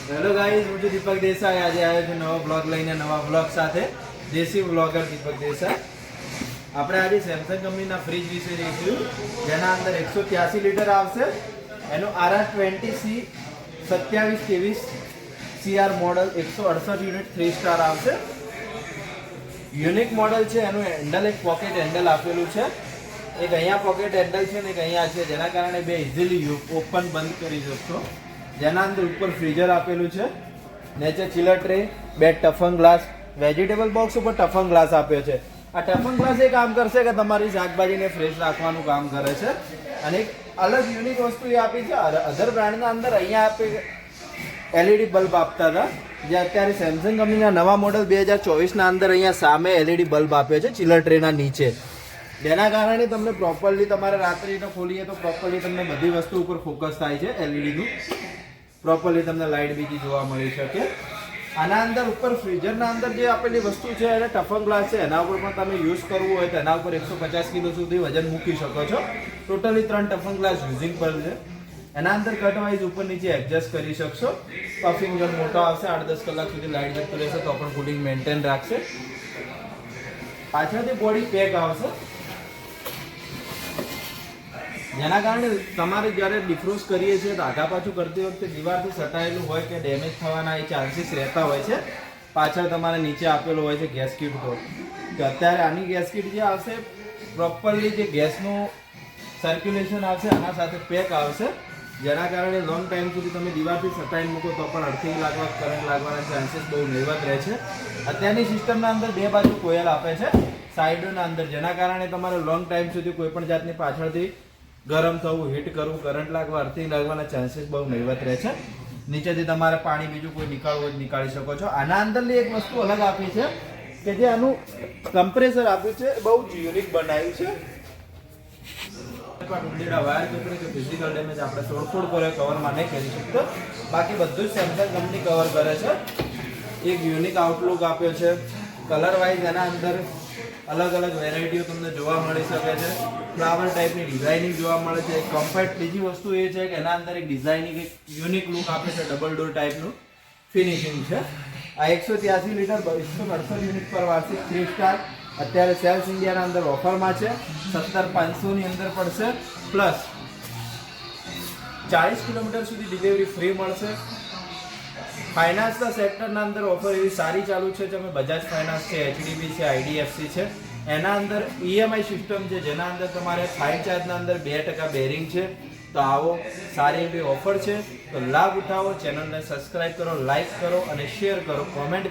Hello guys, હું છું દીપક દેસાઈ. આજે આવ્યો છું નવો બ્લોગ લઈને, નવા બ્લોગ સાથે. દેશી બ્લોગર દીપક દેસાઈ. આપણે આજે સેમસંગ કંપનીના ફ્રીજ વિશે જોઈશું, જેના અંદર 183 લીટર આવશે. એનું RR20C 2723 CR model 168 unit 3 star આવશે. યુનિક મોડલ છે. એનું હેન્ડલ એક પોકેટ હેન્ડલ આપેલું છે, એક અહીંયા પોકેટ હેન્ડલ છે ને એક અહીંયા છે, જેના કારણે બે ઇઝીલી ઓપન બંધ કરી શકશો. જેના અંદર ઉપર ફ્રીઝર આપેલું છે, નીચે ચિલર ટ્રે, બે ટફન ગ્લાસ, વેજીટેબલ બોક્સ ઉપર ટફન ગ્લાસ આપ્યો છે. આ ટફન ગ્લાસ એ કામ કરશે કે તમારી શાકભાજીને ફ્રેશ રાખવાનું કામ કરે છે. અને એક અલગ યુનિક વસ્તુ એ આપી છે. અધર બ્રાન્ડના અંદર અહીંયા આપે LED બલ્બ આપતા હતા, જે અત્યારે સેમસંગ કંપનીના નવા મોડલ 2024ના અંદર અહીંયા સામે LED બલ્બ આપ્યો છે ચિલર ટ્રેના નીચે. જેના કારણે તમને પ્રોપરલી તમારે રાત્રિનો ખોલીએ તો પ્રોપરલી તમને બધી વસ્તુ ઉપર ફોકસ થાય છે. LED નું પ્રોપરલી તમને લાઇટ બીજી જોવા મળી શકે. આના અંદર ઉપર ફ્રીઝરના અંદર જે આપેલી વસ્તુ છે એને ટફન ગ્લાસ છે, એના ઉપર પણ તમે યુઝ કરવું હોય તો એના ઉપર 150 કિલો સુધી વજન મૂકી શકો છો. ટોટલી 3 ટફન ગ્લાસ યુઝિંગ પર છે. એના અંદર કટવાઇઝ ઉપર નીચે એડજસ્ટ કરી શકશો. પફિંગ ગન મોટો આવશે, 8-10 કલાક સુધી લાઇટ જતું રહેશે તો પણ કુલિંગ મેન્ટેન રાખશે. પાછળથી બોડી પેક આવશે, જેના કારણે તમારે જ્યારે ડિફ્રોસ્ટ કરીએ છીએ તો આઘા પાછું કરતી વખતે દીવારથી સટાયેલું હોય કે ડેમેજ થવાના એ ચાન્સીસ રહેતા હોય છે. પાછળ તમારે નીચે આપેલું હોય છે ગેસ કીટ તો અત્યારે આની ગેસ કીટ જે આવશે પ્રોપરલી જે ગેસનું સર્ક્યુલેશન આવશે આના સાથે પેક આવશે, જેના કારણે લોંગ ટાઈમ સુધી તમે દીવારથી સટાઈને મૂકો તો પણ અર્થિંગ લાગવા, કરંટ લાગવાના ચાન્સીસ બહુ નહીવત રહે છે. અત્યારની સિસ્ટમના અંદર બે બાજુ કોયલ આપે છે સાઈડોના અંદર, જેના કારણે તમારે લોંગ ટાઈમ સુધી કોઈ પણ જાતની પાછળથી ગરમ થવું, હીટ કરવું, કરંટ લાગવા, અર્થિંગ લાગવાના ચાન્સીસ બહુ નહીવત રહે છે. નીચેથી તમારે પાણી બીજું કોઈ નીકાળવું હોય નીકાળી શકો છો. આના અંદરની એક વસ્તુ અલગ આપી છે કે જે આનું કમ્પ્રેસર આપ્યું છે, બહુ જ યુનિક બનાવ્યું છે. વાયર કપડે કે ફિઝિકલ ડેમેજ આપણે તોડફોડ કરે કવરમાં નહીં કરી શકતો, બાકી બધું જ સેમસંગ કંપની કવર કરે છે. એક યુનિક આઉટલુક આપ્યો છે. કલર વાઇઝ એના અંદર અલગ અલગ વેરાયટીઓ તમને જોવા મળી શકે છે. ફ્લાવર ટાઈપની ડિઝાઇનિંગ જોવા મળે છે. કમ્ફર્ટ બીજી વસ્તુ એ છે કે એના અંદર એક ડિઝાઇનિંગ એક યુનિક લુક આપે છે, ડબલ ડોર ટાઈપનું ફિનિશિંગ છે. આ 183 લીટર 268 યુનિટ પર વાર્ષિક 3 સ્ટાર અત્યારે સેલ્સ ઇન્ડિયાના અંદર ઓફરમાં છે. 17,500 ની અંદર પડશે, પ્લસ 40 કિલોમીટર સુધી ડિલિવરી ફ્રી મળશે. ફાઇનાન્સના સેક્ટરના અંદર ઓફર એવી સારી ચાલુ છે. તમે બજાજ ફાઇનાન્સ છે, HDB છે, IDFC છે, એના અંદર EMI સિસ્ટમ છે, જેના અંદર તમારે ફાઇન ચાર્જના અંદર 2% બેરિંગ છે. તો આવો, સારી એવી ઓફર છે, તો લાભ ઉઠાવો. ચેનલને સબસ્ક્રાઇબ કરો, લાઇક કરો અને શેર કરો, કોમેન્ટ